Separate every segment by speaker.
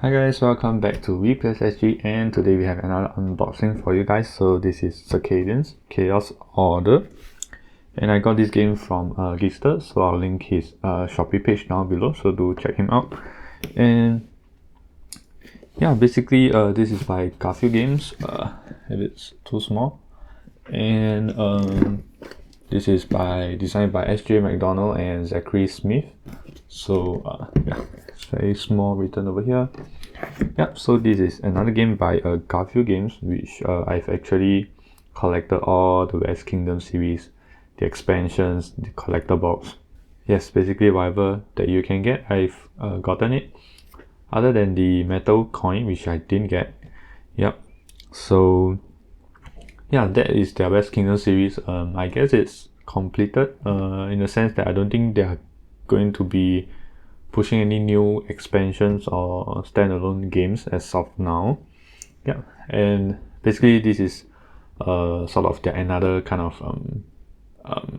Speaker 1: Hi guys, welcome back to WePlaysSG, and today we have another unboxing for you guys. So this is Circadians Chao Order, and I got this game from Geekster, so I'll link his Shopee page down below, so do check him out. And yeah, basically this is by Garphill Games, if it's too small, and this is designed by S.J. McDonald and Zachary Smith. So yeah, it's very small written over here. Yep, so this is another game by Garphill Games, which I've actually collected all the West Kingdom series, the expansions, the collector box. Yes, basically whatever that you can get, I've gotten it. Other than the metal coin, which I didn't get. Yep, so yeah, that is their West Kingdom series. I guess it's completed in the sense that I don't think they are going to be pushing any new expansions or standalone games as of now. Yeah, and basically this is sort of another kind of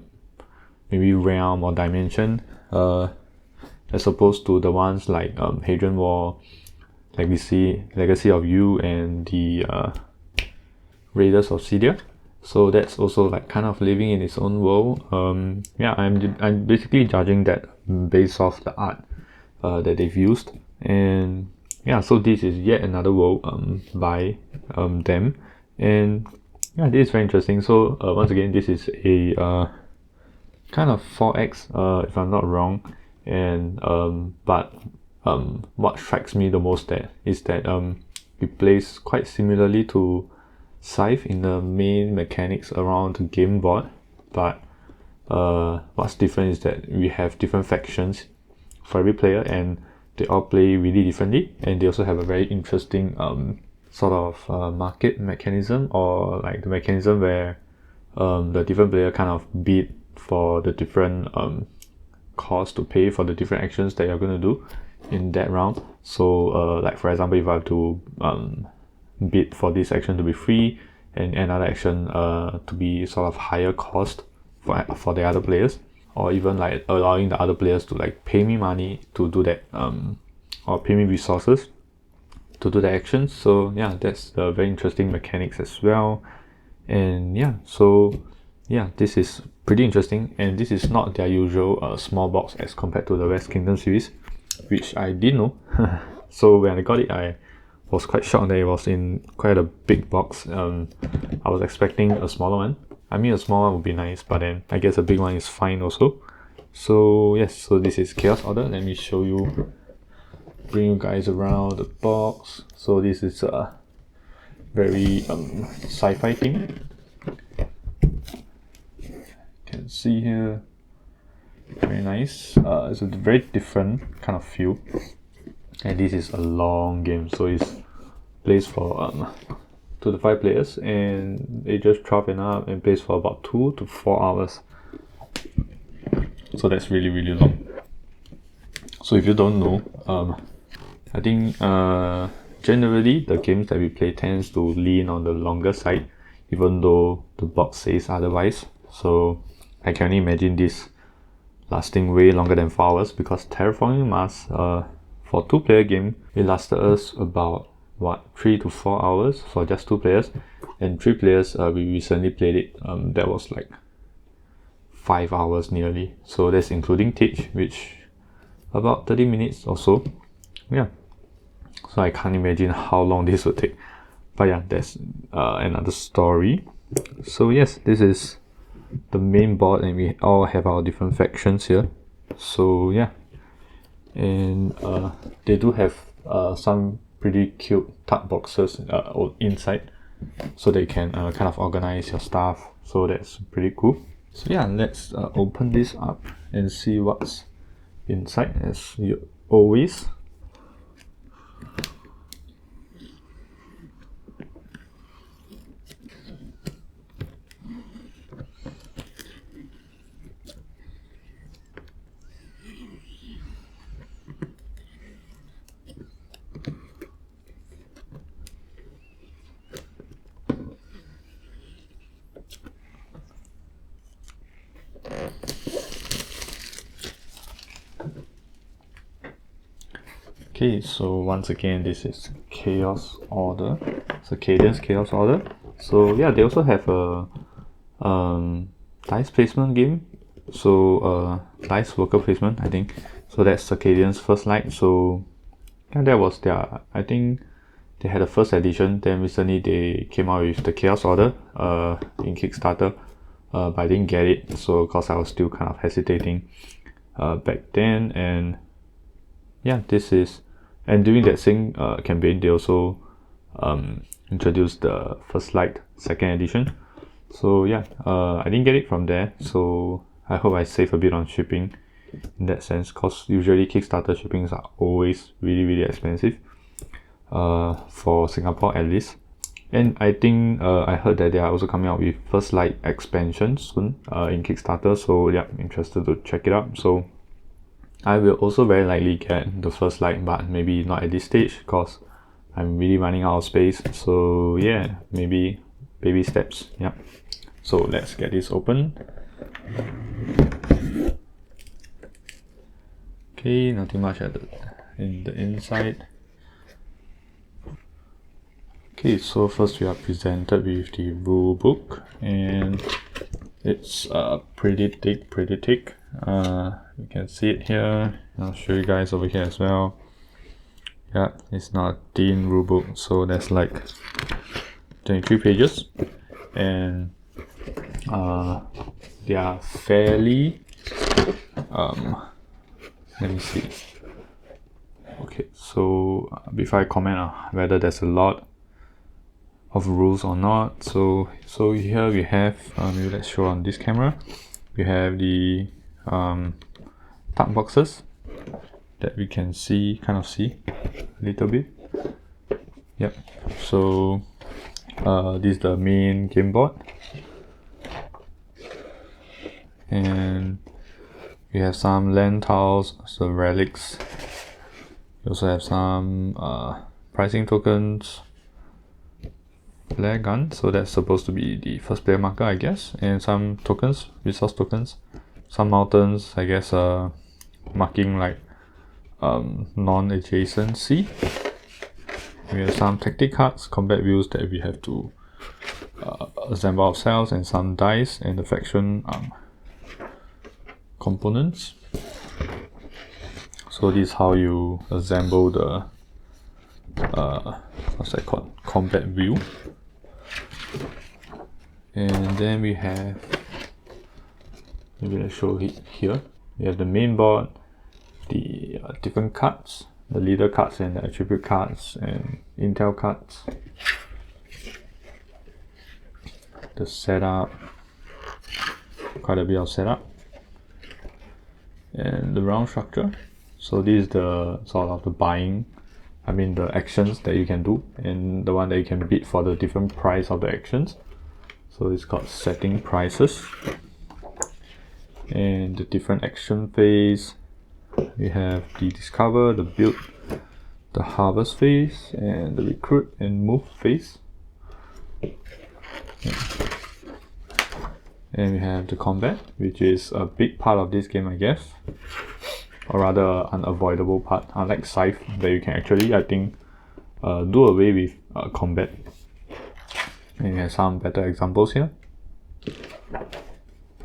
Speaker 1: maybe realm or dimension as opposed to the ones like Hadrian Wall, Legacy of You, and the Raiders of Scythia. So that's also like kind of living in its own world. Yeah, I'm basically judging that based off the art that they've used. And yeah, so this is yet another world by them, and yeah, this is very interesting. So once again, this is a kind of 4X if I'm not wrong, and but what strikes me the most there is that it plays quite similarly to Scythe in the main mechanics around the game board, but what's different is that we have different factions for every player, and they all play really differently, and they also have a very interesting sort of market mechanism, or like the mechanism where the different player kind of bid for the different cost to pay for the different actions that you're going to do in that round. So like for example, if I have to bid for this action to be free and another action to be sort of higher cost for the other players, or even like allowing the other players to like pay me money to do that, or pay me resources to do the action. So yeah, that's the very interesting mechanics as well. And yeah, so yeah, this is pretty interesting, and this is not their usual small box as compared to the West Kingdom series, which I didn't know. So when I got it, I was quite shocked that it was in quite a big box. I was expecting a smaller one. I mean, a small one would be nice, but then I guess a big one is fine also. So yes, so this is Chaos Order. Let me show you, bring you guys around the box. So this is a very sci-fi theme. You can see here, very nice. It's a very different kind of feel, and this is a long game, so it's plays for 2 to 5 players, and it just 12 and up, and plays for about 2 to 4 hours. So that's really long. So if you don't know, I think generally the games that we play tends to lean on the longer side, even though the box says otherwise. So I can only imagine this lasting way longer than 4 hours, because Terraforming Mars for 2-player game, it lasted us about 3 to 4 hours for just 2 players, and 3 players we recently played it, that was like 5 hours nearly. So that's including Teach, which about 30 minutes or so. Yeah, so I can't imagine how long this would take, but yeah, that's another story. So yes, this is the main board, and we all have our different factions here. So yeah, and they do have some pretty cute tuck boxes inside, so they can kind of organize your stuff. So that's pretty cool. So yeah, let's open this up and see what's inside, as you always. Okay, so once again, this is Chaos Order, Circadians Chaos Order. So yeah, they also have a dice placement game. So dice worker placement, I think. So that's Circadians First Light. So yeah, that was their, I think they had a first edition. Then recently they came out with the Chaos Order in Kickstarter, but I didn't get it. So because I was still kind of hesitating back then, and yeah, this is, and during that same campaign, they also introduced the First Light second edition. So yeah, I didn't get it from there, so I hope I save a bit on shipping in that sense, because usually Kickstarter shippings are always really expensive, for Singapore at least. And I think I heard that they are also coming out with First Light expansion soon in Kickstarter, so yeah, interested to check it out. So I will also very likely get the First Light, but maybe not at this stage because I'm really running out of space. So yeah, maybe baby steps. Yeah. So let's get this open. Okay, nothing much in the inside. Okay, so first we are presented with the rule book, and it's pretty thick. You can see it here. I'll show you guys over here as well. Yeah, it's not a thin rulebook, so that's like 23 pages, and they are fairly let me see. Okay, so before I comment whether there's a lot of rules or not, so here we have, maybe let's show on this camera, we have the tuckboxes that we can kind of see a little bit. Yep, so this is the main game board, and we have some land tiles, some relics. We also have some pricing tokens, flare gun, so that's supposed to be the first player marker, I guess, and some tokens, resource tokens, some mountains, I guess, marking like non-adjacency. We have some tactic cards, combat wheels that we have to assemble ourselves, and some dice, and the faction components. So this is how you assemble the what's that called, combat wheel. And then we have, maybe let's show it here, we have the main board, the different cards, the leader cards and the attribute cards and intel cards, the setup, quite a bit of setup, and the round structure. So this is the sort of the buying, I mean the actions that you can do, and the one that you can bid for the different price of the actions. So it's got setting prices and the different action phase. We have the discover, the build, the harvest phase, and the recruit and move phase. And we have the combat, which is a big part of this game, I guess, or rather unavoidable part, unlike Scythe that you can actually, I think, do away with combat. And we have some better examples here.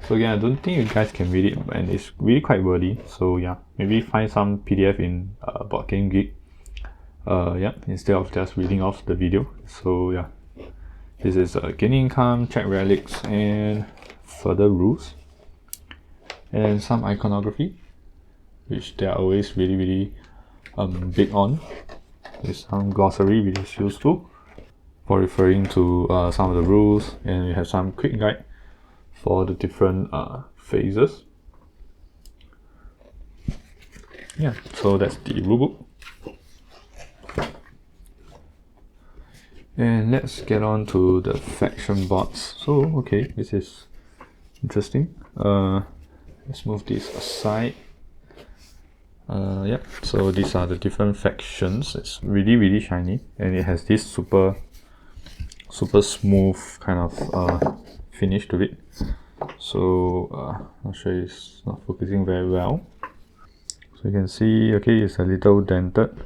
Speaker 1: So yeah, I don't think you guys can read it, and it's really quite wordy. So yeah, maybe find some PDF in Board Game Geek. Yeah, instead of just reading off the video. So yeah, this is gaining income, check relics, and further rules, and some iconography, which they are always really big on. There's some glossary, which is useful for referring to some of the rules, and we have some quick guide for the different phases. Yeah, so that's the rulebook. And let's get on to the faction boards. So okay, this is interesting. Let's move this aside. Yep, so these are the different factions. It's really shiny, and it has this super smooth kind of finish to it. So not sure, it's not focusing very well. So you can see, okay, it's a little dented.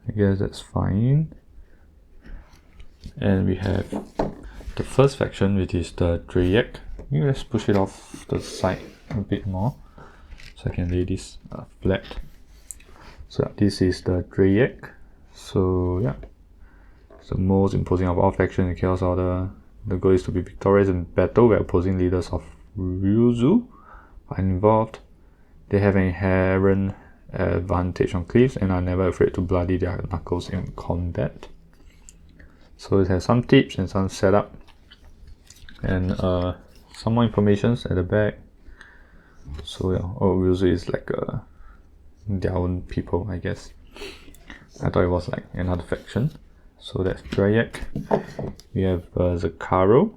Speaker 1: I guess that's fine. And we have the first faction, which is the Dryak. Maybe let's push it off the side a bit more so I can lay this flat. So this is the Dryak. So yeah, it's the most imposing of all factions in Chaos Order. The goal is to be victorious in battle where opposing leaders of Ryuzu are involved. They have an inherent advantage on cleaves and are never afraid to bloody their knuckles in combat. So it has some tips and some setup, and some more information at the back. So yeah, Ryuzu is like their own people, I guess. I thought it was like another faction. So that's Dryak. We have Zakaro.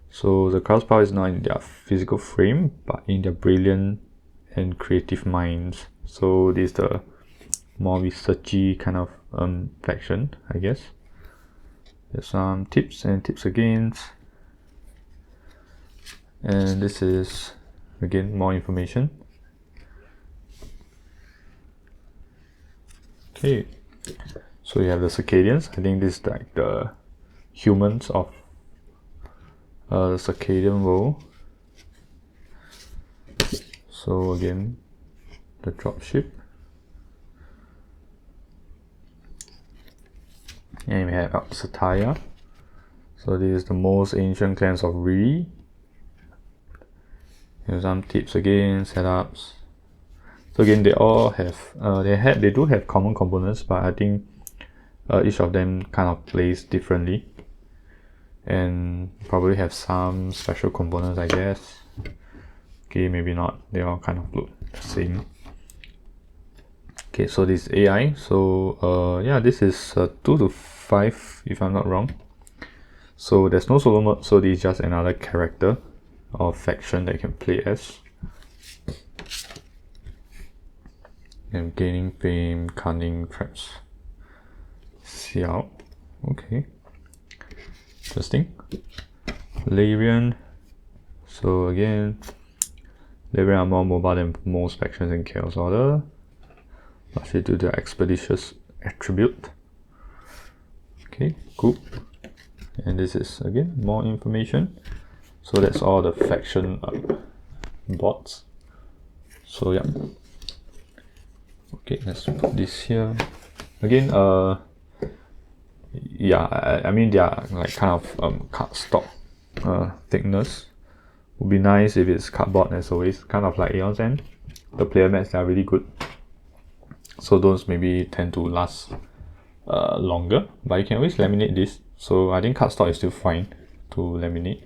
Speaker 1: So Zakaro's power is not in their physical frame, but in their brilliant and creative minds. So this is the more researchy kind of faction, I guess. There's some tips and tips against. And this is again more information. Okay, so you have the Circadians. I think this is like the humans of the Circadian world. So again, the dropship. And we have Sataya. So this is the most ancient clans of Ri. Here's some tips again, setups. So again, they all have they do have common components, but I think each of them kind of plays differently, and probably have some special components, I guess. Okay, maybe not. They all kind of look the same. Okay, so this AI. So yeah, this is 2 to 5 if I'm not wrong. So there's no solo mode, so this is just another character or faction that you can play as. And gaining fame, cunning, traps. Xiao. Okay. Interesting. Larian. So again, Larian are more mobile than most factions in Chaos Order. Largely due to their expeditious attribute. Okay, cool. And this is again more information. So that's all the faction bots. So yeah. Okay, let's put this here. Again, yeah, I mean they are like kind of cardstock thickness. Would be nice if it's cardboard as always, kind of like Aeon's End. The player mats are really good. So those maybe tend to last longer, but you can always laminate this. So I think cardstock is still fine to laminate.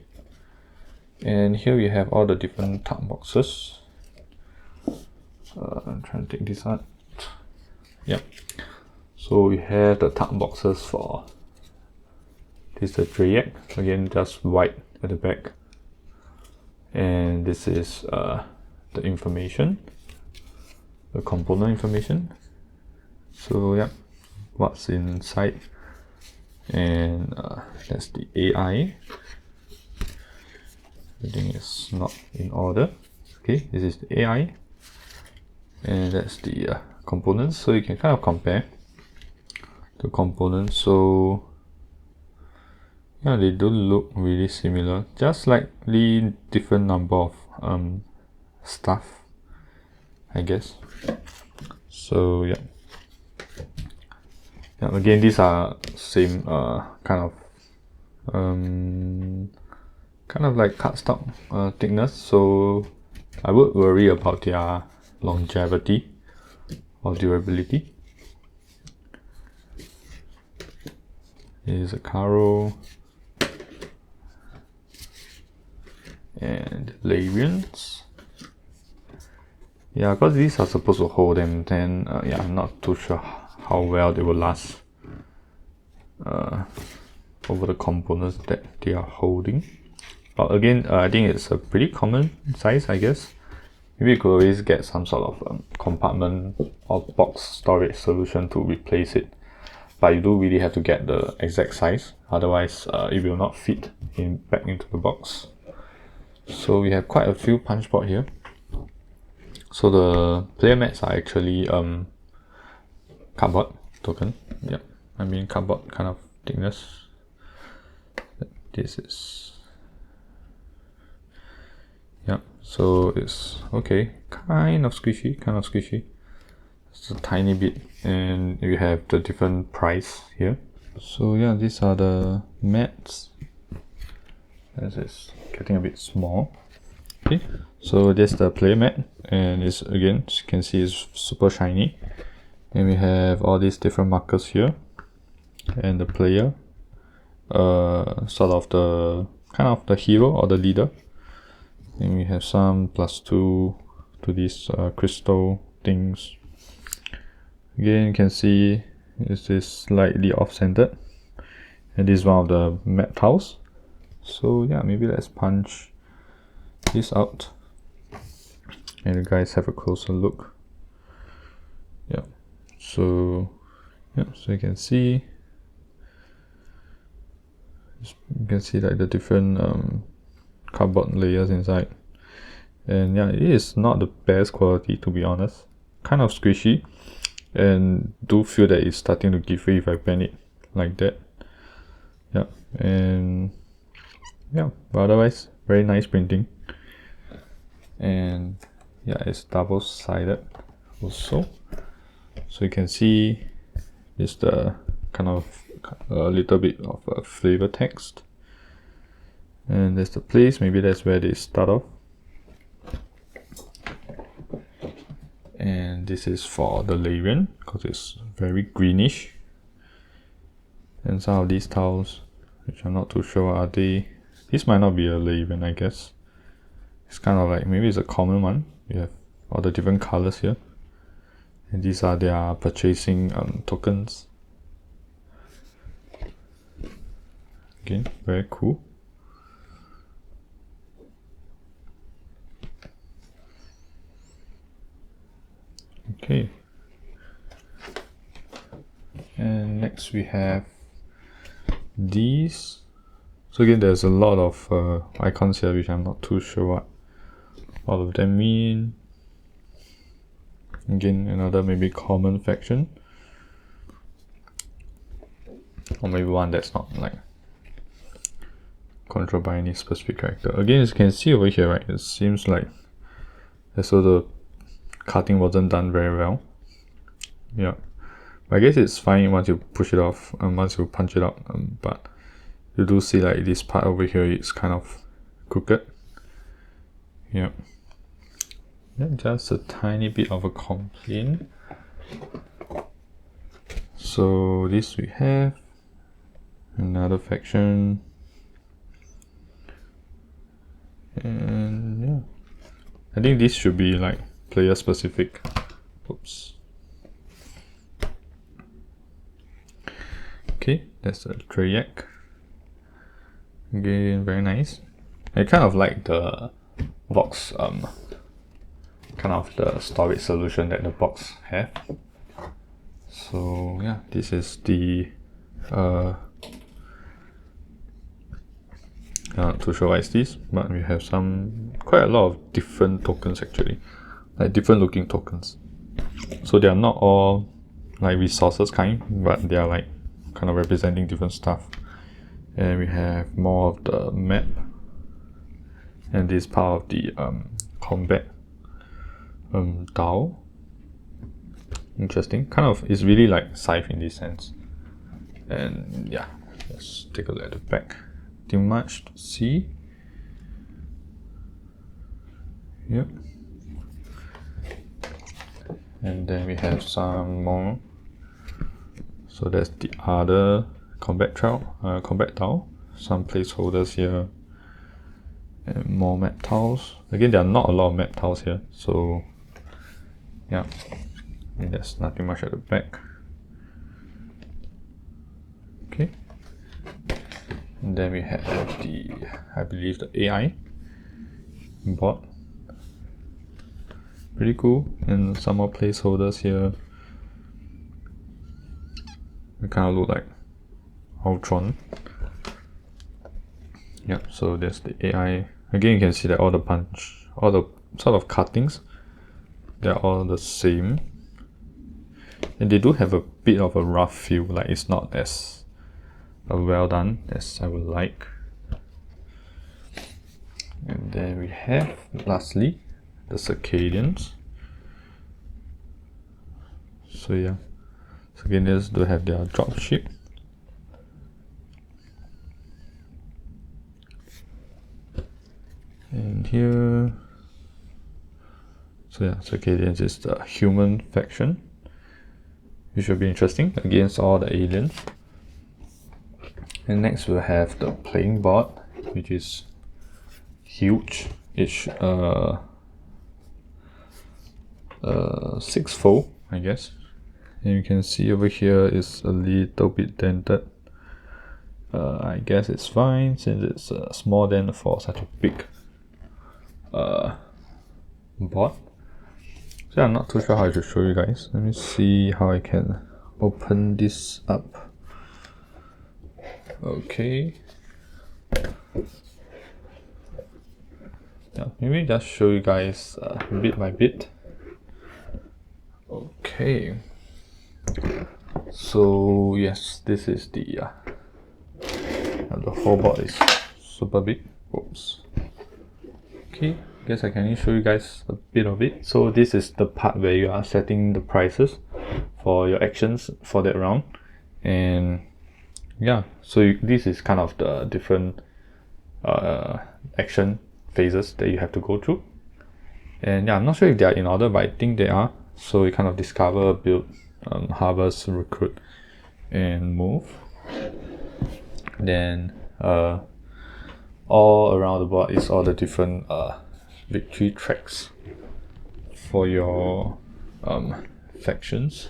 Speaker 1: And here we have all the different tuck boxes. I'm trying to take this out. Yep. So we have the tuck boxes for this is the Dryak. Again, just white at the back. And this is the information, the component information. So yeah, what's inside, and that's the AI. Everything is not in order. Okay, this is the AI, and that's the components. So you can kind of compare the components. So yeah, they do look really similar, just slightly different number of stuff, I guess. So yeah. Yeah, again, these are same kind of like cardstock thickness, so I would worry about their longevity or durability. Here's a Caro and Larians. Yeah, because these are supposed to hold them, then yeah, I'm not too sure how well they will last over the components that they are holding. But again, I think it's a pretty common size, I guess. Maybe you could always get some sort of compartment or box storage solution to replace it. But you do really have to get the exact size, otherwise it will not fit back into the box. So we have quite a few punchboard here. So the player mats are actually cardboard. token. Yep, I mean cardboard kind of thickness. This is, yeah, so it's okay, kind of squishy, it's a tiny bit, and you have the different price here. So yeah, these are the mats. This is getting a bit small. Okay, so there's the play mat, and it's, again, as you can see, it's super shiny, and we have all these different markers here, and the player, sort of the kind of the hero or the leader. And we have some +2 to these crystal things. Again, you can see this is slightly off-centered, and this is one of the map tiles. So yeah, maybe let's punch this out and you guys have a closer look. Yeah, so you can see like the different cardboard layers inside, and yeah, it is not the best quality, to be honest. Kind of squishy, and do feel that it's starting to give way if I bend it like that. Yeah, and yeah, but otherwise very nice printing, and yeah, it's double-sided also, so you can see it's the kind of a little bit of a flavor text, and there's the place, maybe that's where they start off. And this is for the Larian, because it's very greenish. And some of these tiles, which I'm not too sure, are they, this might not be a Larian, I guess. It's kind of like, maybe it's a common one. You have all the different colors here, and these are their purchasing tokens. Again, very cool. Okay, and next we have these. So again, there's a lot of icons here which I'm not too sure what all of them mean. Again, another maybe common faction, or maybe one that's not like controlled by any specific character. Again, as you can see over here, right, it seems like as though the cutting wasn't done very well. Yeah, but I guess it's fine once you push it off and once you punch it out, but you do see like this part over here is kind of crooked. Yeah, just a tiny bit of a complaint. So this we have another faction, and yeah, I think this should be like player specific. Oops. Okay, that's a Trayak. Again, very nice. I kind of like the box, kind of the storage solution that the box have. So yeah, this is the not too sure what is this, but we have quite a lot of different tokens actually, like different looking tokens. So they are not all like resources kind, but they are like kind of representing different stuff. And we have more of the map, and this part of the combat DAO. Interesting, kind of is really like Scythe in this sense. And yeah, let's take a look at the back. Too much to see. Yep. And then we have some more. So that's the other combat tile. Some placeholders here, and more map tiles. Again, there are not a lot of map tiles here, so yeah, I mean, there's nothing much at the back. Okay, and then we have the, I believe, the AI board. Pretty cool, and some more placeholders here. They kind of look like Ultron. Yep, so there's the AI. Again, you can see that all the sort of cuttings, they're all the same. and they do have a bit of a rough feel, like it's not as well done as I would like. And then we have lastly the Circadians. So yeah, Circadians do have their dropship. And here, so yeah, Circadians is the human faction, which will be interesting against all the aliens. And next we'll have the playing board, which is huge. It's 6-fold, I guess. And you can see over here is a little bit dented. I guess it's fine since it's a small dent for such a big board. So I'm not too sure how to show you guys. Let me see how I can open this up. Okay. Yeah, maybe just show you guys bit by bit. Okay. So yes, this is the whole board is super big. Oops. Okay, guess I can show you guys a bit of it. So this is the part where you are setting the prices for your actions for that round, and yeah, so this is kind of the different action phases that you have to go through. And yeah, I'm not sure if they are in order, but I think they are. So you kind of discover, build, harvest, recruit, and move. Then all around the board is all the different victory tracks for your factions.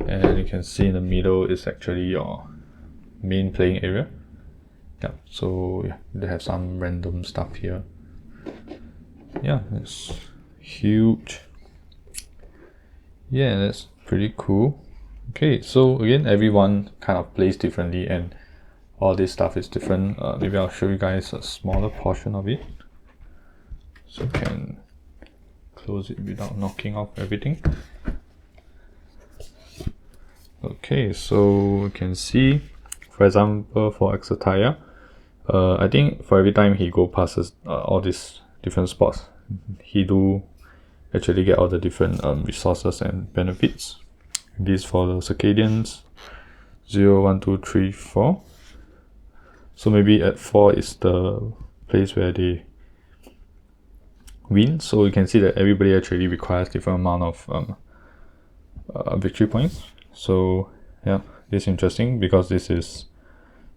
Speaker 1: And you can see in the middle is actually your main playing area. Yeah, so yeah, they have some random stuff here. Yeah, it's huge. Yeah, that's pretty cool. Okay, so again, everyone kind of plays differently, and all this stuff is different. Maybe I'll show you guys a smaller portion of it, so you can close it without knocking off everything. Okay, so you can see, for example, for Exotaya, I think for every time he go passes all these different spots, he do actually get all the different resources and benefits. This for the Circadians, 0, 1, 2, 3, 4. So maybe at 4 is the place where they win. So you can see that everybody actually requires different amount of victory points. So yeah, this is interesting because this is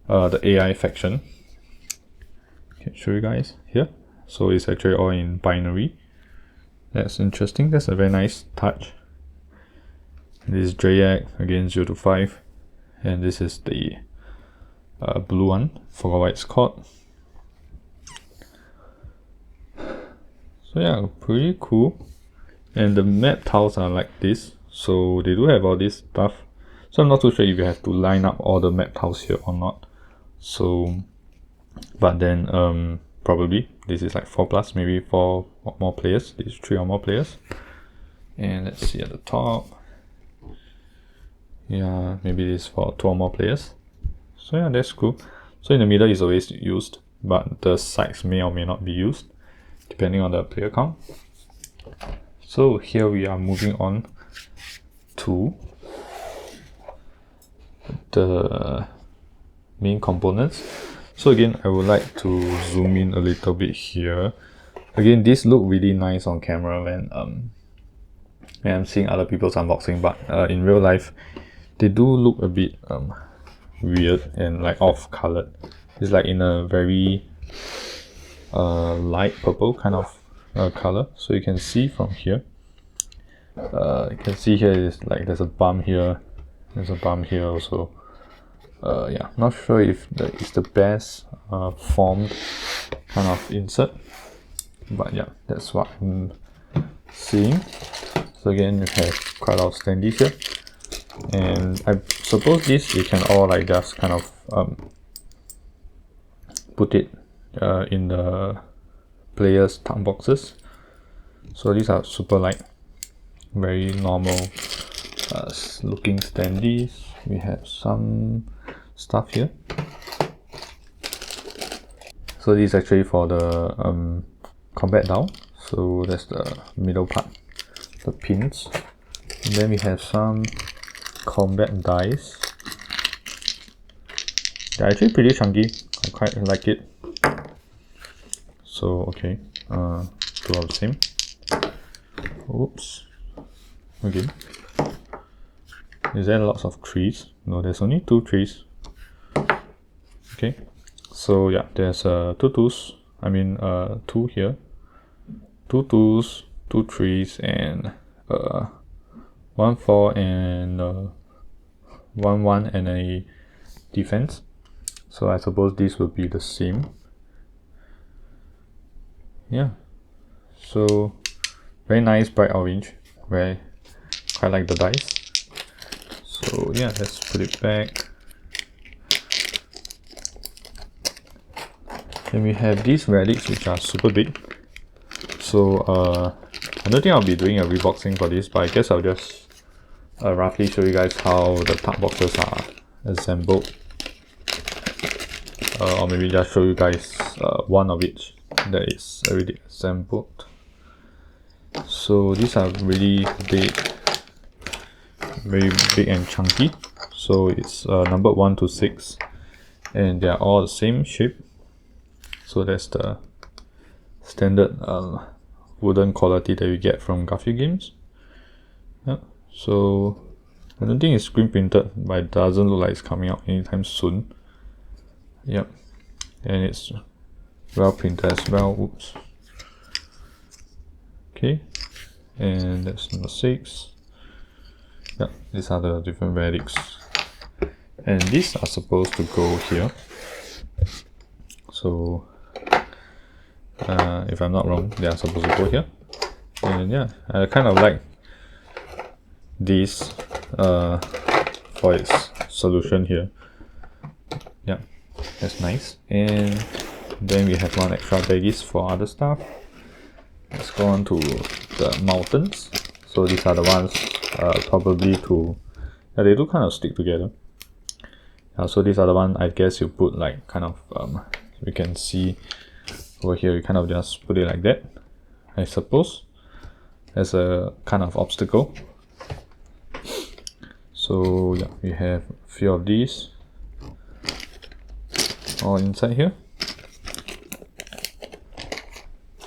Speaker 1: the AI faction. I can show you guys here. So it's actually all in binary. That's interesting. That's a very nice touch. This is Drayak, again 0 to 5, and this is the blue one. Forgot what it's called. So yeah, pretty cool. And the map tiles are like this. So they do have all this stuff. So I'm not too sure if you have to line up all the map tiles here or not. So, but then probably this is like 4+, maybe 4 or more players. This is 3 or more players. And let's see at the top. Yeah, maybe this is for 2 or more players. So yeah, that's cool. So in the middle is always used, but the sides may or may not be used depending on the player count. So here we are moving on to the main components. So again, I would like to zoom in a little bit here. Again, this look really nice on camera when I'm seeing other people's unboxing, but in real life they do look a bit weird and like off colored. It's like in a very light purple kind of color. So you can see from here, you can see here is like there's a bump here, there's a bump here also. Yeah, not sure if it's the best formed kind of insert, but yeah, that's what I'm seeing. So again, you have quite a lot of standees here, and I suppose this you can all like just kind of put it in the players' tuckboxes. So these are super light, very normal looking standees. We have some stuff here. So this is actually for the combat dial. So that's the middle part, the pins. And then we have some combat dice. They're actually pretty chunky. I quite like it. So okay, two of the same. Oops. Okay. Is there lots of trees? No, there's only 2 trees. Okay. So yeah, there's 2 twos. I mean 2 here. 2 twos, 2 trees, and 1 4 and 1 1 and a defense. So I suppose this will be the same. Yeah. So very nice bright orange. Quite like the dice. So yeah, let's put it back. Then we have these relics which are super big. So I don't think I'll be doing a reboxing for this, but I guess I'll just roughly show you guys how the tuck boxes are assembled. Or maybe just show you guys one of each that is already assembled. So these are really big, very big and chunky. So it's numbered 1 to 6, and they are all the same shape. So that's the standard wooden quality that we get from Garphill Games. Yeah. So I don't think it's screen printed, but it doesn't look like it's coming out anytime soon. Yep, and it's well printed as well. Oops. Okay, and that's number 6. Yeah, these are the different relics, and these are supposed to go here. So if I'm not wrong, they are supposed to go here. And yeah, I kind of like this for its solution here. Yeah, that's nice. And then we have one extra baggies for other stuff. Let's go on to the mountains. So these are the ones probably to, yeah, they do kind of stick together. So these are the one I guess you put like kind of you can see over here, you kind of just put it like that, I suppose, as a kind of obstacle. So yeah, we have a few of these all inside here.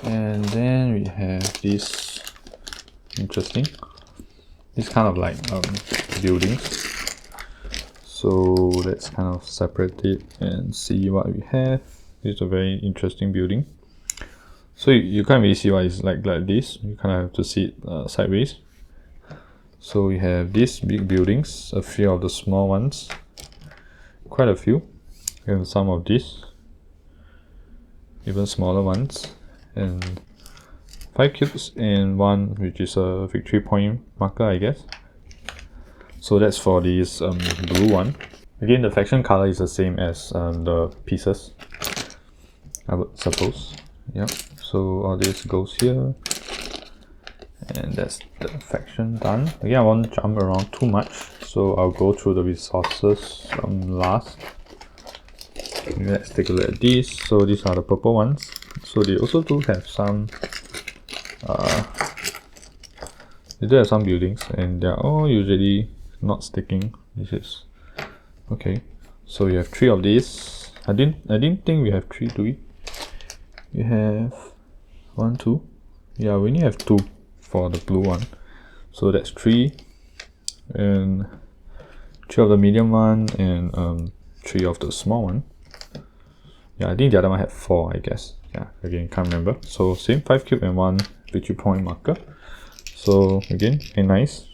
Speaker 1: And then we have this interesting, this kind of like buildings. So let's kind of separate it and see what we have. This is a very interesting building. So you can't really see why it's like this. You kind of have to see it sideways. So we have these big buildings, a few of the small ones, quite a few, and some of these, even smaller ones, and 5 cubes and 1 which is a victory point marker, I guess. So that's for this blue one. Again, the faction color is the same as the pieces, I would suppose. Yeah. So all this goes here, and that's the faction done. Again, I won't jump around too much, so I'll go through the resources last. Let's take a look at these. So these are the purple ones. So they also do have some they do have some buildings, and they're all usually not sticking. This is okay. So you have 3 of these. I didn't think we have 3, do we? We have 1, 2. Yeah, we only have 2 for the blue one. So that's 3, and 3 of the medium one, and 3 of the small one. Yeah, I think the other one had 4, I guess. Yeah, again, can't remember. So same 5 cube and 1 victory point marker. So again, very nice.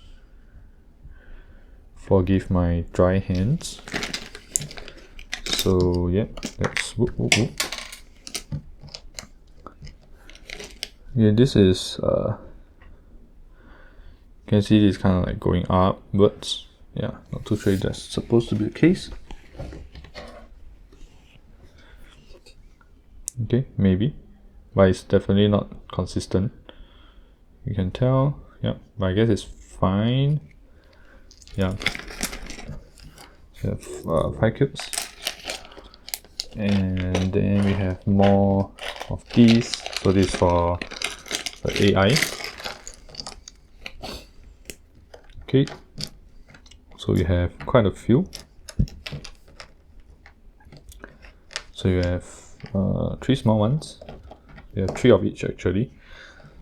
Speaker 1: Forgive my dry hands. So yeah, let's whoop, whoop, whoop. Yeah, this is you can see this kind of like going upwards. Yeah, not too sure if that's supposed to be the case. Okay, maybe, but it's definitely not consistent. You can tell, yeah, but I guess it's fine. yeah. So we have 5 cubes. And then we have more of these. So this is for the AI. Okay. So you have quite a few. So you have 3 small ones. You have 3 of each actually.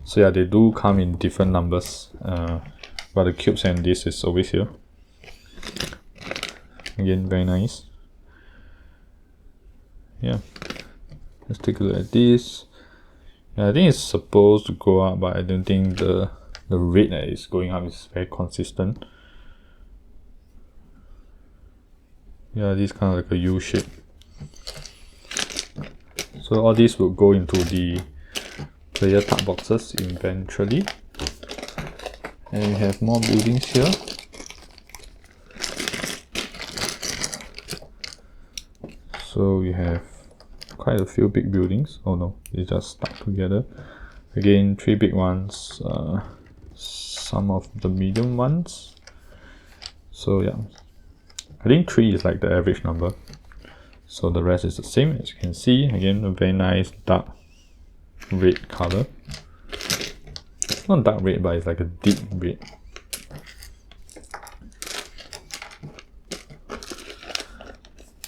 Speaker 1: So yeah, they do come in different numbers. But the cubes and this is always here. Again, very nice. Yeah. Let's take a look at this. Yeah, I think it's supposed to go up, but I don't think the rate that is going up is very consistent. Yeah, this kind of like a U shape. So all these will go into the player tuck boxes eventually. And we have more buildings here. So we have quite a few big buildings. Oh no, they just stuck together. Again, 3 big ones, some of the medium ones. So yeah, I think 3 is like the average number. So the rest is the same. As you can see, again, a very nice dark red color. It's not dark red, but it's like a deep red.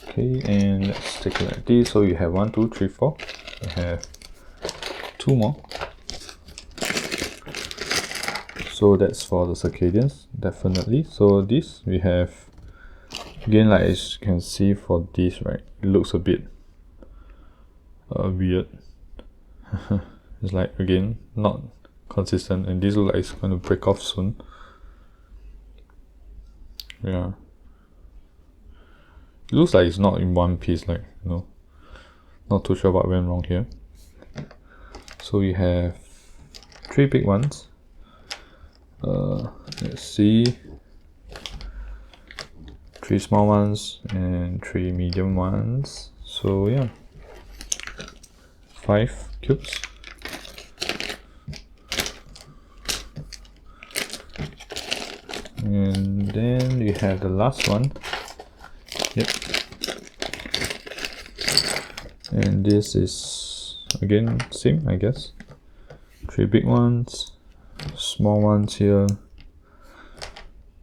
Speaker 1: Okay, and let's take a look at this. So you have 1, 2, 3, 4. You have 2 more. So that's for the Circadians, definitely. So this we have, again, like as you can see for this, right, it looks a bit weird. It's like, again, not consistent, and this looks like it's going to break off soon. Yeah. It looks like it's not in one piece, like, you know. Not too sure what went wrong here. So we have 3 big ones. Let's see. 3 small ones and 3 medium ones. So yeah. 5 cubes. And then we have the last one. Yep. And this is again same, I guess. 3 big ones, small ones here,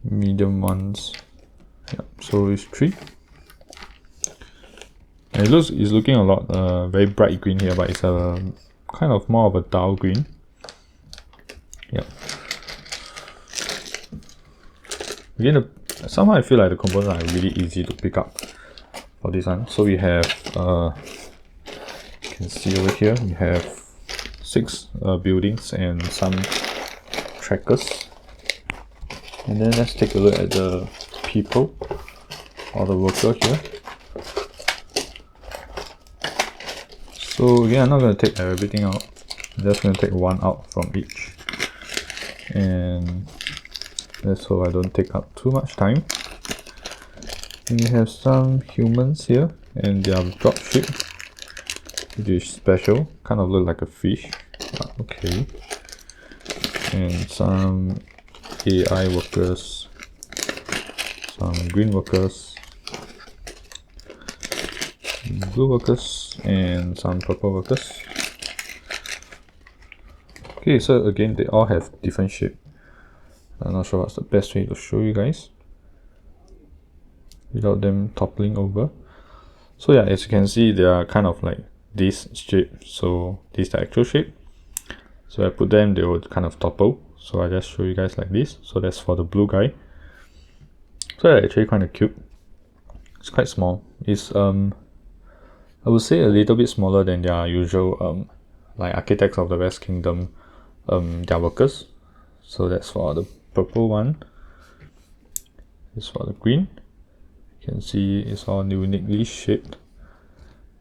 Speaker 1: medium ones. Yeah, so it's 3. And it's looking a lot very bright green here, but it's a kind of more of a dull green. Yeah. Again, somehow I feel like the components are really easy to pick up for this one. So we have, you can see over here, we have 6 buildings and some trackers. And then let's take a look at the people or the worker here. So again, I'm not going to take everything out. I'm just going to take 1 out from each. And let's hope I don't take up too much time. And we have some humans here, and they are drop ship, which is special. Kind of look like a fish. Okay. And some AI workers, some green workers, blue workers, and some purple workers. Okay, so again, they all have different shape. I'm not sure what's the best way to show you guys without them toppling over. So yeah, as you can see, they are kind of like this shape. So this is the actual shape. So I put them, they will kind of topple. So I just show you guys like this. So that's for the blue guy. So they're actually kind of cute. It's quite small. It's I would say a little bit smaller than their usual like Architects of the West Kingdom their workers. So that's for the purple one. This for the green. You can see it's all uniquely shaped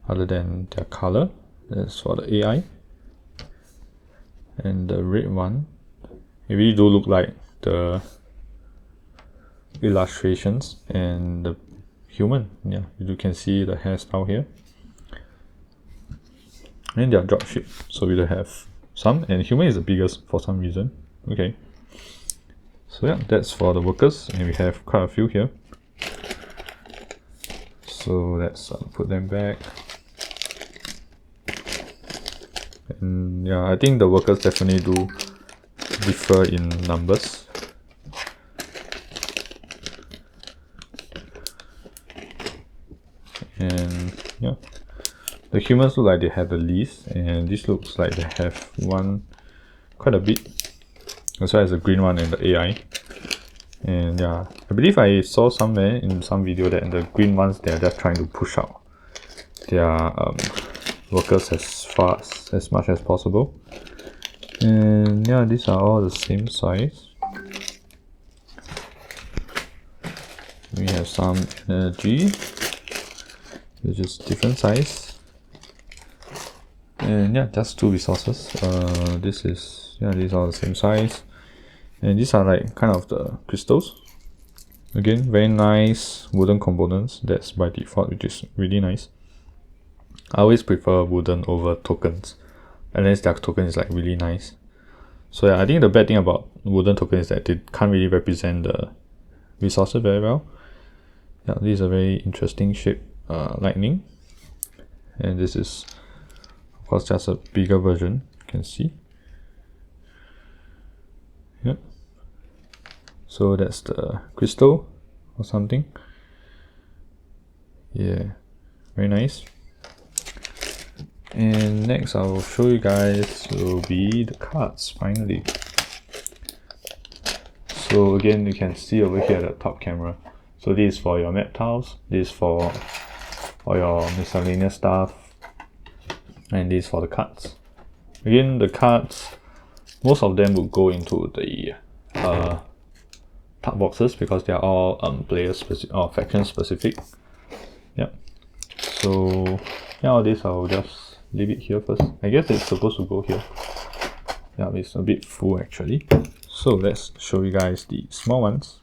Speaker 1: other than their color. That's for the AI. And the red one, it really do look like the illustrations. And the human, yeah, you can see the hairstyle here. And they are drop ship, so we do have some, and human is the biggest for some reason. Okay, So yeah, that's for the workers, and we have quite a few here. So let's put them back. And yeah, I think the workers definitely do differ in numbers. And yeah, the humans look like they have the least, and this looks like they have one quite a bit, as well as the green one and the AI. And yeah, I believe I saw somewhere in some video that the green ones, they're just trying to push out their workers as much as possible. And yeah, these are all the same size. We have some energy, which is different size. And yeah, just 2 resources. These are the same size. And these are like kind of the crystals. Again, very nice wooden components. That's by default, which is really nice. I always prefer wooden over tokens, unless their token is like really nice. So yeah, I think the bad thing about wooden tokens is that they can't really represent the resources very well. Yeah, this is a very interesting shape, lightning. And this is, of course, just a bigger version, you can see. Yep. So that's the crystal or something. Yeah, very nice. And next I will show you guys will be the cards finally. So again, you can see over here the top camera. So this is for your map tiles, this is for all your miscellaneous stuff, and this is for the cards. Again, the cards, most of them will go into the tuck boxes because they are all player specific or faction specific. Yep. So yeah, all this I'll just leave it here first. I guess it's supposed to go here. Yeah, it's a bit full actually. So let's show you guys the small ones.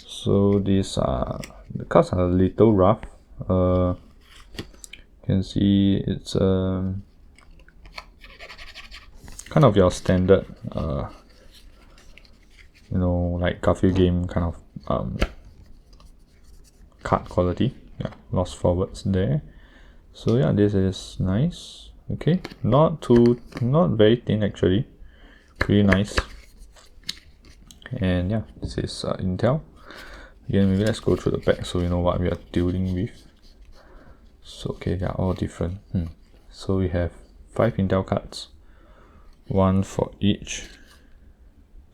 Speaker 1: So these are, the cards are a little rough. You can see it's kind of your standard you know, like Garphill game kind of card quality. Yeah, lost forwards there. So yeah, this is nice. Okay, not very thin actually, pretty nice. And yeah, this is Intel. Again, maybe let's go through the back so we know what we are dealing with. So okay, they are all different. So we have 5 Intel cards, 1 for each.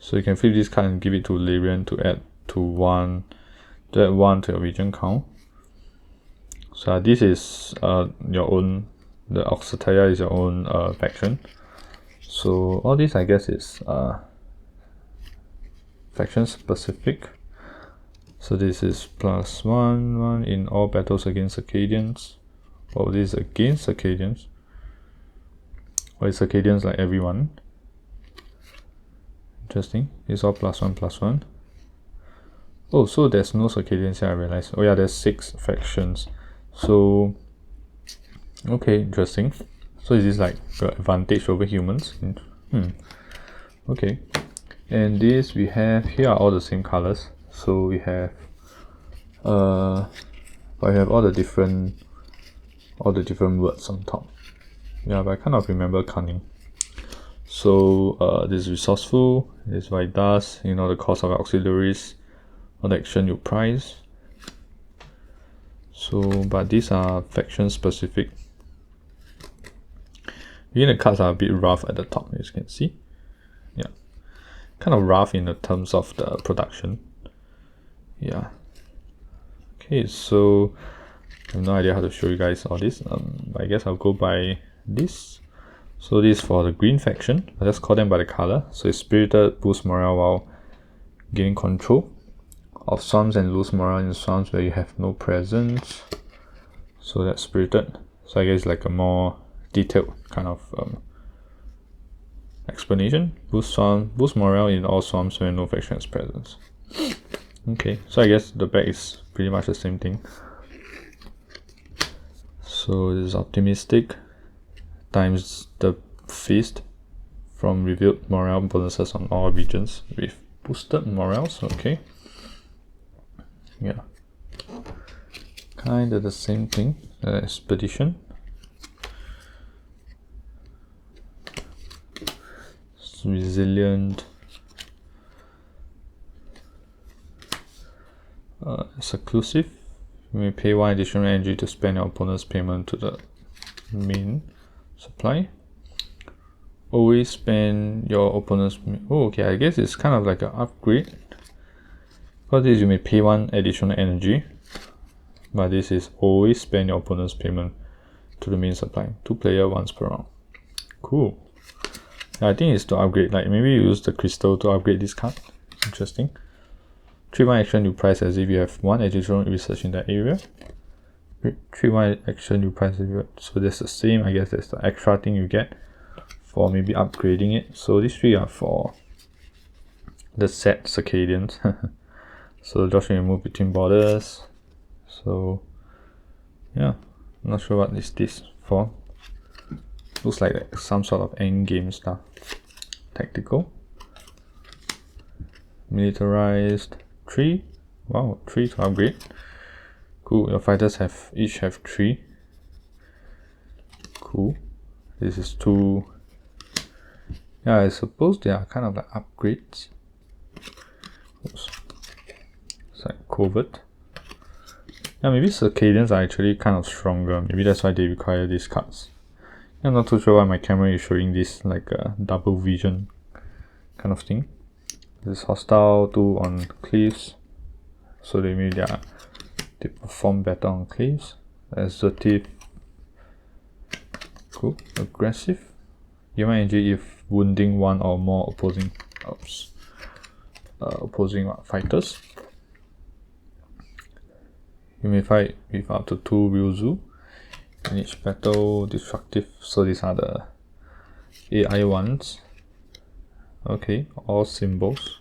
Speaker 1: So you can flip this card and give it to Larian to add 1 to your region count. So this is your own, the Oxataya is your own faction. So all this I guess is faction specific. So this is +1 in all battles against Circadians. Oh, this is against Circadians. Or is Circadians like everyone? Interesting. It's all +1/+1. Oh, so there's no Circadians here, I realized. Oh yeah, there's 6 factions. So okay, interesting. So is this like the advantage over humans? Okay. And this we have, here are all the same colors. So we have I have all the different words on top. Yeah, but I kind of remember cunning. So this is resourceful, this is what it does, you know, the cost of auxiliaries, or the action you price. So but these are faction specific. Again, the cards are a bit rough at the top, as you can see. Yeah, kind of rough in the terms of the production. Yeah. Okay, so I have no idea how to show you guys all this. I guess I'll go by this. So this is for the green faction. I just call them by the color. So it's spirited, boost morale while gaining control of swamps and lose morale in swamps where you have no presence. So that's spirited. So I guess like a more detailed kind of explanation. Boost morale in all swamps where no faction has presence. Okay, so I guess the back is pretty much the same thing. So this is optimistic times the feast from revealed morale bonuses on all regions with boosted morales. Okay. Yeah. Kinda the same thing. Expedition. Resilient. Exclusive. You may pay 1 additional energy to spend your opponent's payment to the main supply. Always spend your opponent's... Oh, okay, I guess it's kind of like an upgrade. For this, you may pay 1 additional energy, but this is always spend your opponent's payment to the main supply. 2 player once per round. Cool. I think it's to upgrade, like maybe you use the crystal to upgrade this card. Interesting. Treat 1 action you price as if you have 1 additional research in that area. Treat 1 action you price as if you... So that's the same, I guess that's the extra thing you get for maybe upgrading it. So these 3 are for the set Circadians. So just move between borders. So yeah, I'm not sure what is this for. Looks like some sort of end game stuff. Tactical. Militarized. 3. Wow, 3 to upgrade. Cool, your fighters each have 3. Cool. This is 2. Yeah, I suppose they are kind of like upgrades. Oops. It's like covert. Yeah, maybe Circadians are actually kind of stronger. Maybe that's why they require these cards. I'm not too sure why my camera is showing this like a double vision kind of thing. This is hostile 2 on cliffs. So they perform better on cliffs. Assertive. Cool. Aggressive. Give my energy if wounding 1 or more opposing fighters. You may fight with up to 2 Ryuzu in each battle. Destructive. So these are the AI ones. Okay, all symbols.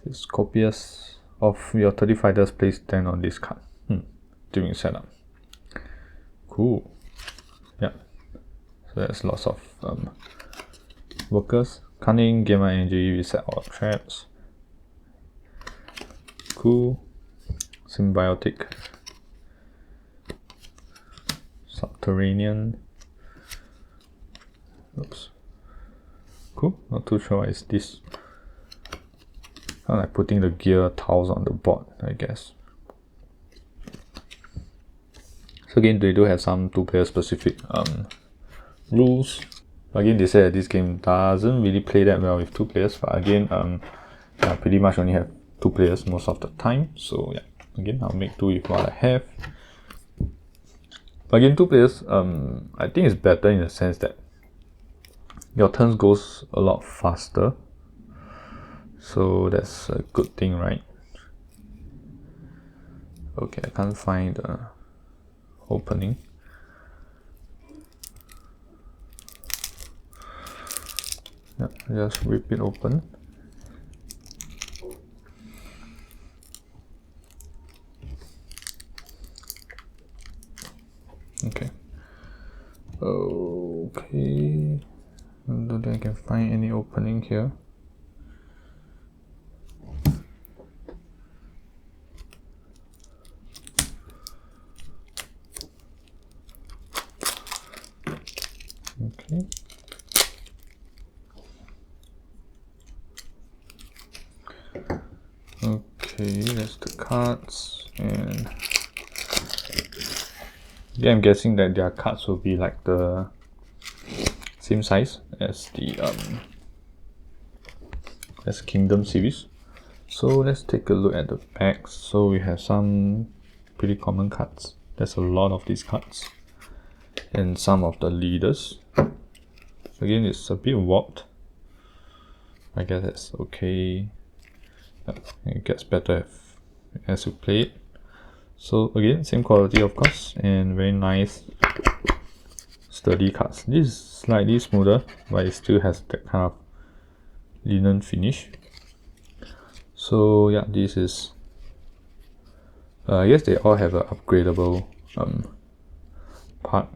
Speaker 1: It's copious of your 30 fighters, place 10 on this card during setup. Cool. Yeah. So there's lots of workers. Cunning, gain my energy, reset all traps. Cool. Symbiotic. Subterranean. Oops. Cool. Not too sure what is this. Kind of like putting the gear tiles on the board, I guess. So again, they do have some 2-player specific rules. Again, they say that this game doesn't really play that well with 2 players, but again, yeah, pretty much only have 2 players most of the time. So yeah, again, I'll make 2 with what I have. But again, 2 players, I think it's better in the sense that your turns goes a lot faster. So that's a good thing, right? Okay, I can't find the opening. Yeah, just rip it open. Okay. Okay. I don't think I can find any opening here. Okay. Okay, that's the cards, and yeah, I'm guessing that their cards will be like the same size as the Kingdom series. So let's take a look at the packs. So we have some pretty common cards. There's a lot of these cards, and some of the leaders. Again, it's a bit warped. I guess that's okay. It gets better as you play it. So again, same quality of course, and very nice sturdy cards. This is slightly smoother, but it still has that kind of linen finish. So yeah, this is I guess they all have an upgradable part.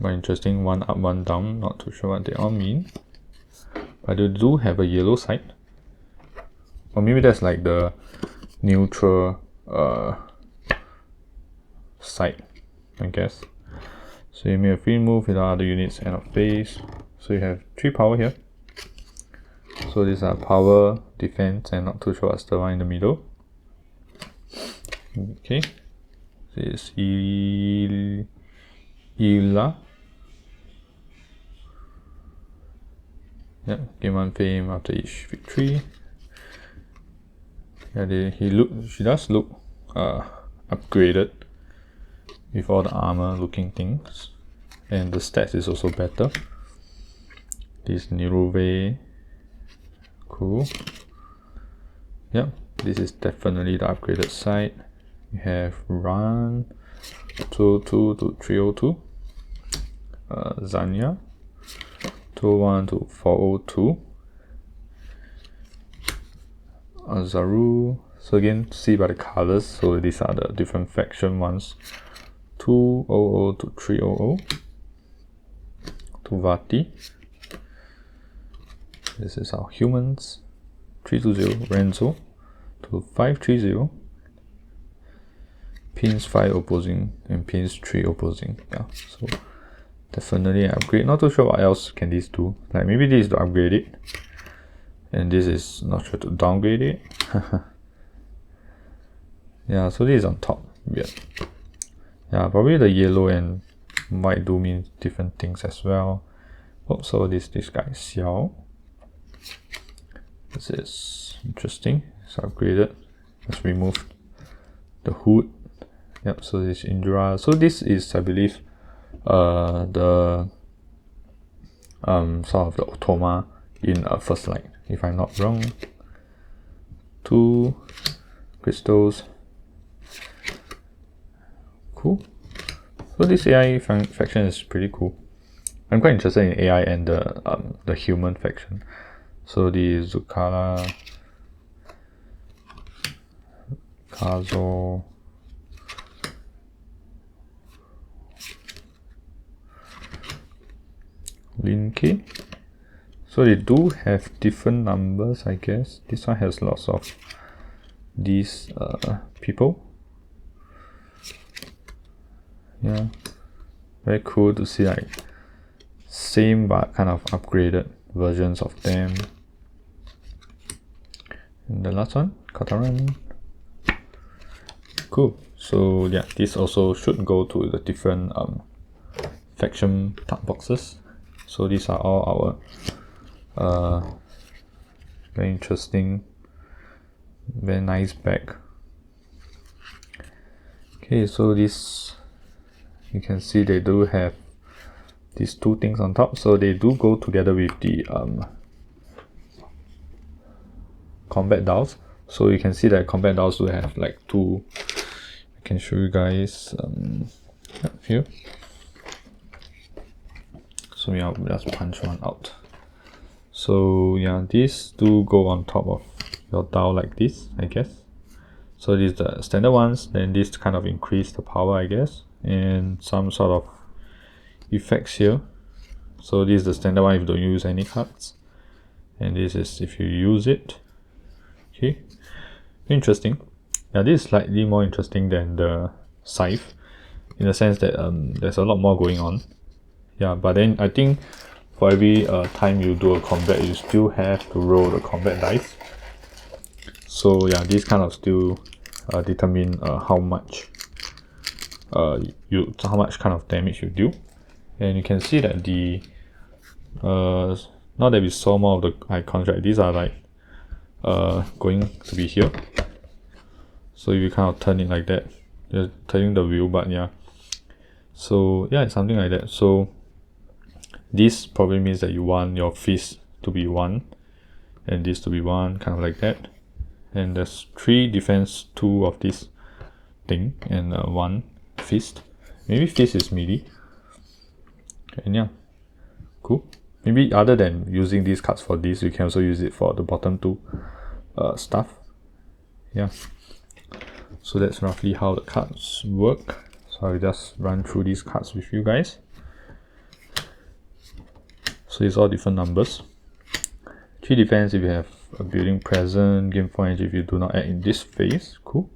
Speaker 1: Quite interesting, one up, one down. Not too sure what they all mean. But they do have a yellow side. Or maybe that's like the neutral side, I guess. So you make a free move without other units end of phase. So you have 3 power here. So these are power, defense, and not too sure what's the one in the middle. Okay. This is Ila. Yeah, gain 1 fame after each victory. Yeah, she does look upgraded with all the armor looking things, and the stats is also better. This Nirove, cool. Yep, this is definitely the upgraded side. We have Run 202 to 302, Zanya 201 to 402, Zaru. So again, see by the colors, so these are the different faction ones. 200 to 300, Tuvati. This is our humans. 320 Renzo to 530. Pins 5 opposing and pins 3 opposing. Yeah, so definitely an upgrade. Not too sure what else can this do. Like maybe this is to upgrade it, and this is not sure to downgrade it. Yeah, so this is on top. Weird. Yeah, probably the yellow and white do mean different things as well. Oh, so this guy Xiao. This is interesting. It's upgraded. Let's remove the hood. Yep, so this is Indra. So this is, I believe, the sort of the Otoma in First Light, if I'm not wrong. 2 crystals. Cool. So this AI faction is pretty cool. I'm quite interested in AI and the human faction. So the Zukala, Kazo, Linke. So they do have different numbers, I guess. This one has lots of these people. Yeah, very cool to see like same but kind of upgraded versions of them. And the last one, Kataran. Cool. So yeah, this also should go to the different faction tuck boxes. So these are all our very interesting, very nice bag. Okay, so this, you can see they do have these 2 things on top, so they do go together with the combat dials. So you can see that combat dials do have like 2. I can show you guys here. So yeah, I'll just punch one out. So yeah, these do go on top of your dial like this, I guess. So these are the standard ones, then this kind of increase the power, I guess, and some sort of effects here. So this is the standard one if you don't use any cards, and this is if you use it. Okay, interesting. Now this is slightly more interesting than the scythe, in the sense that there's a lot more going on. Yeah, but then I think for every time you do a combat, you still have to roll the combat dice. So yeah, this kind of still determine how much kind of damage you do. And you can see that the now that we saw more of the icons, right, these are like going to be here. So if you kind of turn it like that, you're turning the wheel, but yeah. So yeah, it's something like that. So this probably means that you want your fist to be 1 and this to be 1, kind of like that. And there's 3 defense, 2 of this thing, and 1 fist. Maybe fist is melee. And yeah, cool. Maybe other than using these cards for this, you can also use it for the bottom 2 stuff. Yeah. So that's roughly how the cards work. So I'll just run through these cards with you guys. So it's all different numbers. 3 defense if you have a building present, game 4 energy if you do not add in this phase. Cool.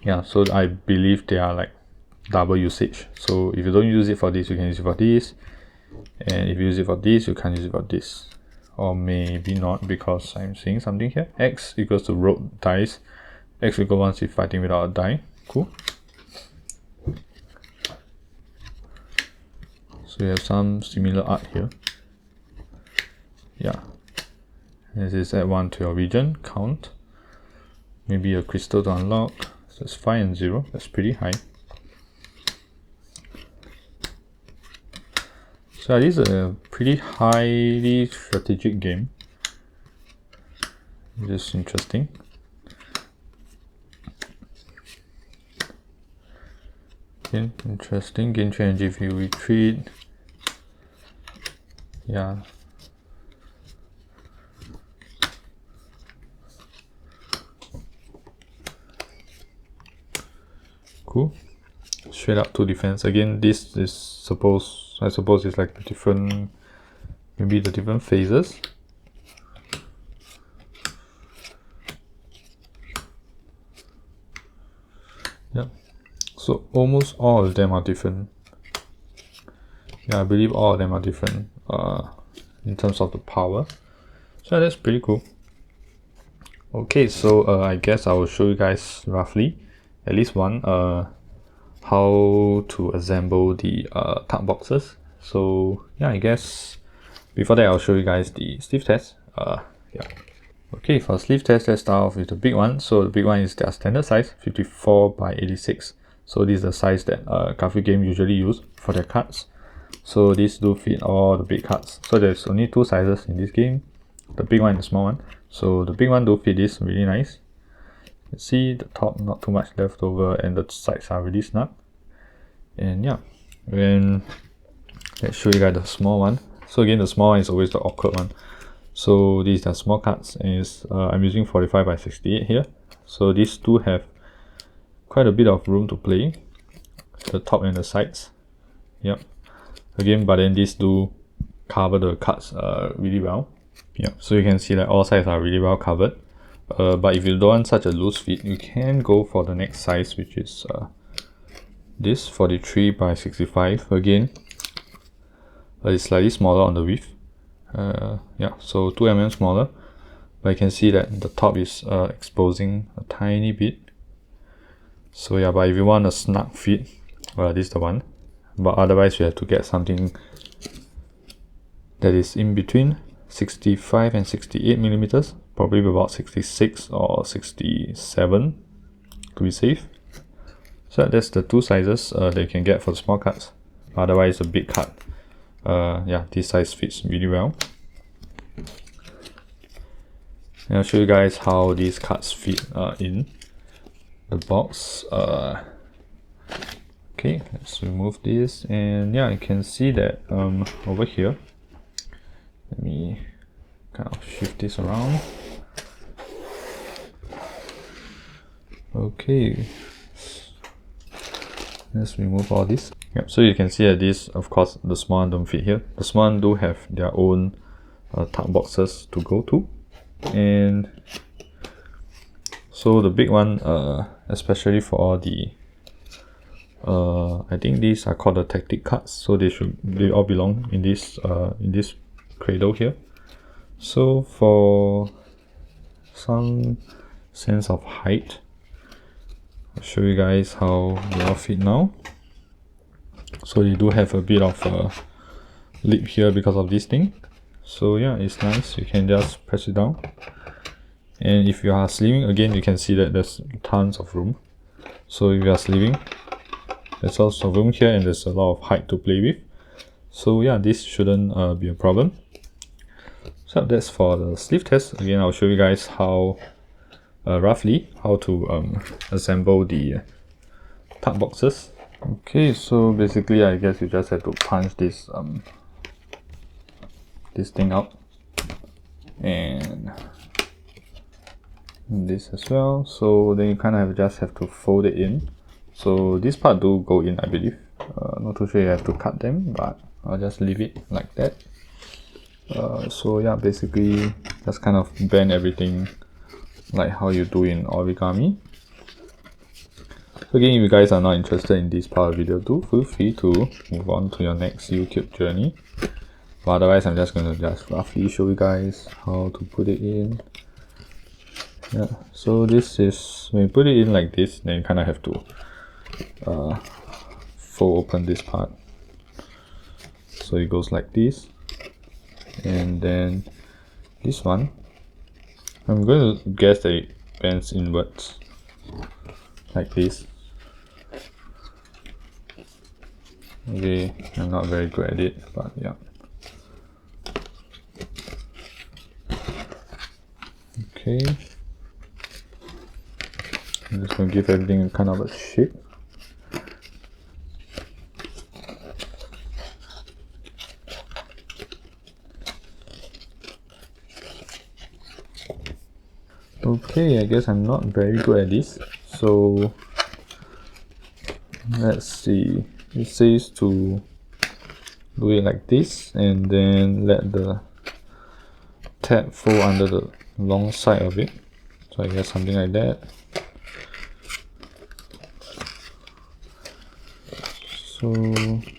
Speaker 1: Yeah, so I believe they are like double usage. So if you don't use it for this, you can use it for this, and if you use it for this, you can't use it for this. Or maybe not, because I'm seeing something here. X equals to rolled dice. X equals once if fighting without a die. Cool. So you have some similar art here. Yeah. This is add 1 to your region, count. Maybe a crystal to unlock. So it's 5 and 0. That's pretty high. So this is a pretty highly strategic game. Just interesting. Okay, interesting. Gain 3 energy if you retreat. Yeah. Cool. Straight up 2 defense. Again, this is I suppose it's like the different, maybe the different phases. Yeah. So almost all of them are different. Yeah, I believe all of them are different in terms of the power. So that's pretty cool. Okay, so I guess I will show you guys roughly, at least one, how to assemble the tuckboxes. So yeah, I guess before that I'll show you guys the sleeve test. Yeah. Okay, for sleeve test, let's start off with the big one. So the big one is their standard size, 54 by 86. So this is the size that Garphill Games usually use for their cards. So these do fit all the big cards. So there's only 2 sizes in this game, the big one and the small one. So the big one do fit this really nice. You can see the top not too much left over, and the sides are really snug. And yeah, then let's show you guys the small one. So again, the small one is always the awkward one. So these are small cards, and I'm using 45 by 68 here. So these two have quite a bit of room to play, the top and the sides. Yep. Again, but then these do cover the cards really well. Yeah, so you can see that all sides are really well covered. But if you don't want such a loose fit, you can go for the next size, which is this 43 by 65. Again, it's slightly smaller on the width. Yeah, so 2 mm smaller, but you can see that the top is exposing a tiny bit. So yeah, but if you want a snug fit, this is the one. But otherwise, you have to get something that is in between 65 and 68 millimeters, probably about 66 or 67 to be safe. So that's the 2 sizes that you can get for the small cards. Otherwise, a big card, yeah, this size fits really well. And I'll show you guys how these cards fit in the box. Okay, let's remove this, and yeah, you can see that over here, let me kind of shift this around. Okay, let's remove all this. Yep, so you can see that this, of course, the small one don't fit here. The small one do have their own tuck boxes to go to, and so the big one, especially for all the I think these are called the tactic cards, so they all belong in this cradle here. So for some sense of height, I'll show you guys how they all fit now. So they do have a bit of a lip here because of this thing. So yeah, it's nice. You can just press it down, and if you are sleeving, again, you can see that there's tons of room. So if you are sleeving, there's also room here, and there's a lot of height to play with. So yeah, this shouldn't be a problem. So that's for the sleeve test. Again, I'll show you guys how roughly how to assemble the tuck boxes. Okay, so basically, I guess you just have to punch this this thing out, and this as well. So then you kind of just have to fold it in. So this part do go in, I believe. Not too sure you have to cut them, but I'll just leave it like that. So yeah, basically just kind of bend everything like how you do in origami. So again, if you guys are not interested in this part of the video, do feel free to move on to your next YouTube journey. But otherwise, I'm just going to just roughly show you guys how to put it in. Yeah, so this is, when you put it in like this, then you kind of have to fold open this part. So it goes like this. And then this one, I'm going to guess that it bends inwards like this. Okay, I'm not very good at it, but yeah. Okay, I'm just going to give everything kind of a shape. Okay, I guess I'm not very good at this, so let's see. It says to do it like this and then let the tab fold under the long side of it. So I guess something like that. So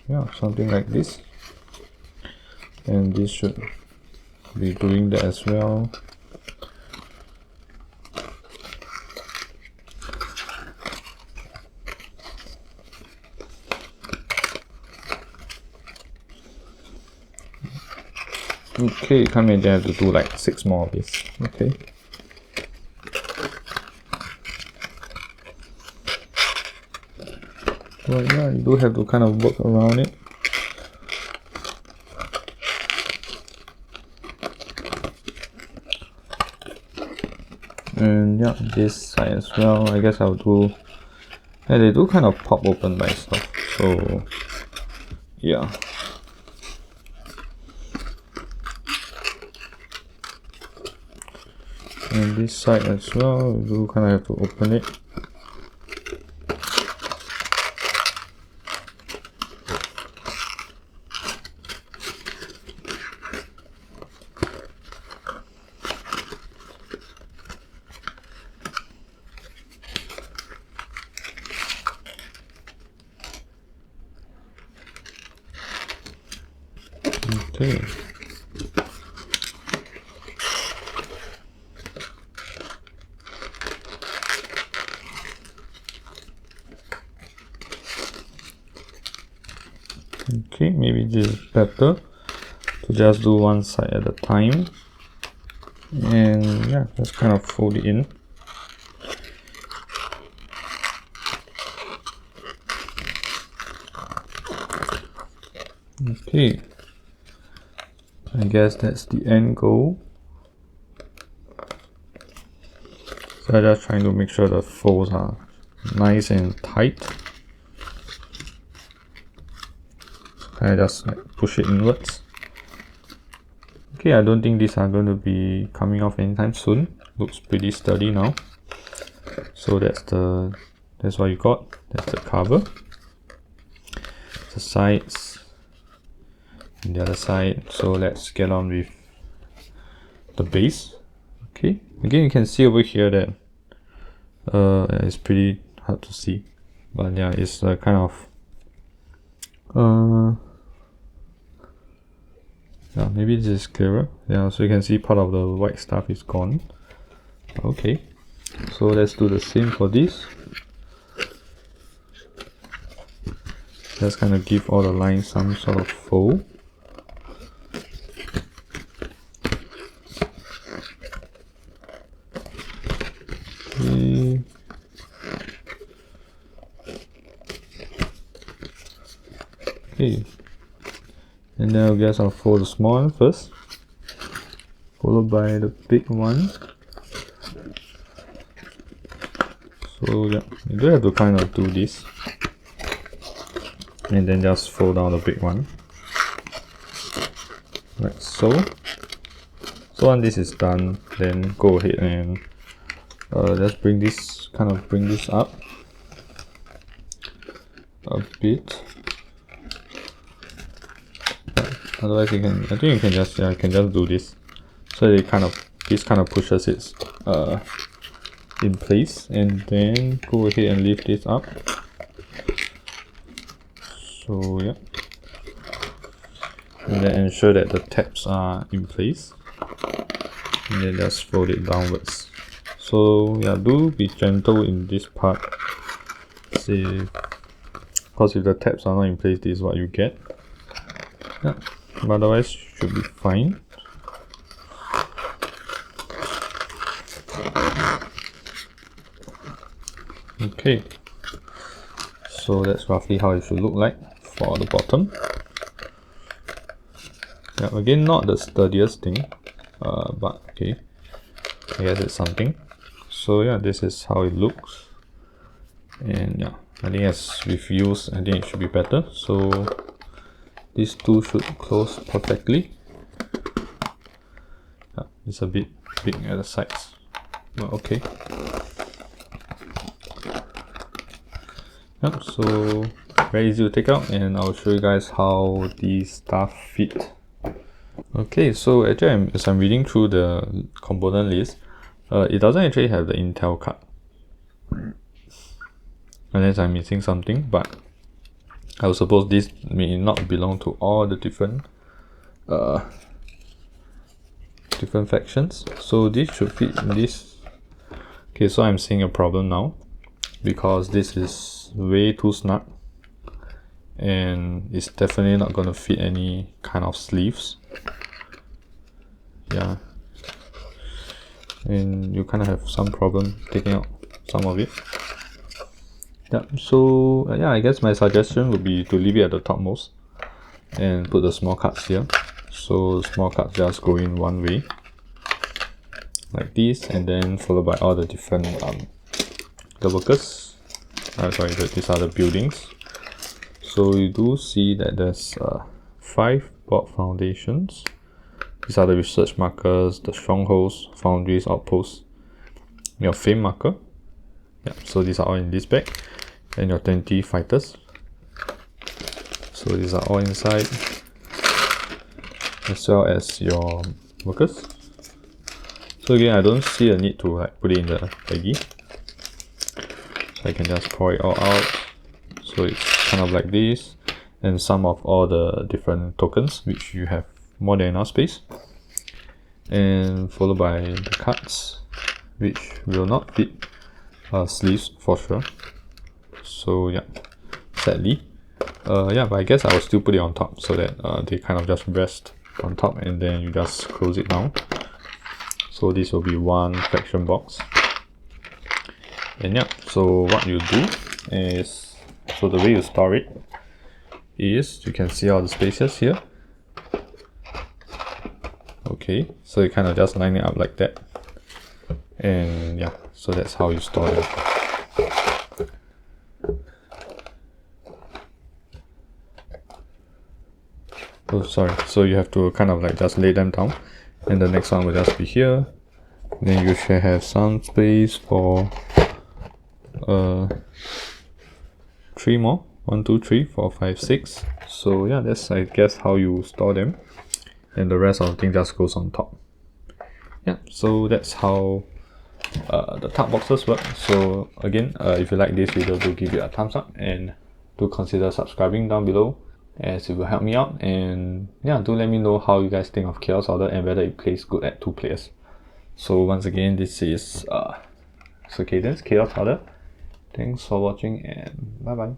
Speaker 1: yeah, something like this. And this should be doing that as well. Okay, come in there to do like 6 more of this. Okay. Well, yeah, you do have to kind of work around it. And yeah, this side as well. I guess I'll do. Yeah, they do kind of pop open by itself. So yeah. And this side as well, you do kind of have to open it. Okay. Okay, maybe this is better to just do one side at a time. And yeah, just kind of fold it in. Okay, I guess that's the end goal. So I'm just trying to make sure the folds are nice and tight. I just like push it inwards. Okay, I don't think these are going to be coming off anytime soon. Looks pretty sturdy now. So that's what you got. That's the cover. The sides and the other side. So let's get on with the base. Okay, again you can see over here that it's pretty hard to see, but yeah, it's kind of yeah, maybe this is clearer. Yeah, so you can see part of the white stuff is gone. Okay, so let's do the same for this. Just kind of give all the lines some sort of fold. Okay. Okay. And then I guess I'll fold the small one first, followed by the big one. So yeah, you do have to kind of do this, and then just fold down the big one, like so. So when this is done, then go ahead and just bring this up a bit. Otherwise you can, I think you can just, yeah, you can just do this. So they this kind of pushes it in place, and then go ahead and lift this up. So yeah, and then ensure that the tabs are in place, and then just fold it downwards. So yeah, do be gentle in this part. See, because if the tabs are not in place, this is what you get. Yeah, but otherwise should be fine. Okay, so that's roughly how it should look like for the bottom. Yeah, again, not the sturdiest thing, but okay, I guess it's something. So yeah, this is how it looks, and yeah, I think as with use, I think it should be better. So these two should close perfectly. Yeah, it's a bit big at the sides, but okay. Yep, so very easy to take out, and I'll show you guys how these stuff fit. Okay, so actually as I'm reading through the component list, it doesn't actually have the Intel card, unless I'm missing something, but I would suppose this may not belong to all the different factions. So this should fit in this. Okay, so I'm seeing a problem now, because this is way too snug, and it's definitely not going to fit any kind of sleeves. Yeah, and you kind of have some problem taking out some of it. Yeah, so yeah, I guess my suggestion would be to leave it at the topmost and put the small cards here. So small cards just go in one way like this, and then followed by all the different the workers. Sorry, these are the buildings. So you do see that there's 5 board foundations. These are the research markers, the strongholds, foundries, outposts, your fame marker. Yeah, so these are all in this bag, and your 20 fighters. So these are all inside, as well as your workers. So again, I don't see a need to like put it in the baggie. So I can just pour it all out. So it's kind of like this, and some of all the different tokens, which you have more than enough space, and followed by the cards, which will not fit sleeves for sure. So yeah, sadly, yeah, but I guess I will still put it on top so that they kind of just rest on top, and then you just close it down. So this will be one faction box. And yeah, so what you do is, so the way you store it is, you can see all the spaces here. Okay, so you kind of just line it up like that, and yeah, so that's how you store them. Oh sorry, so you have to kind of like just lay them down, and the next one will just be here. Then you should have some space for 3 more. 1, 2, 3, 4, 5, 6. So yeah, that's I guess how you store them, and the rest of the thing just goes on top. Yeah, so that's how the tuck boxes work. So again, if you like this video, do give it a thumbs up, and do consider subscribing down below, as it will help me out. And yeah, do let me know how you guys think of Chaos Order and whether it plays good at 2 players. So once again, this is Circadians Chaos Order. Thanks for watching, and bye bye.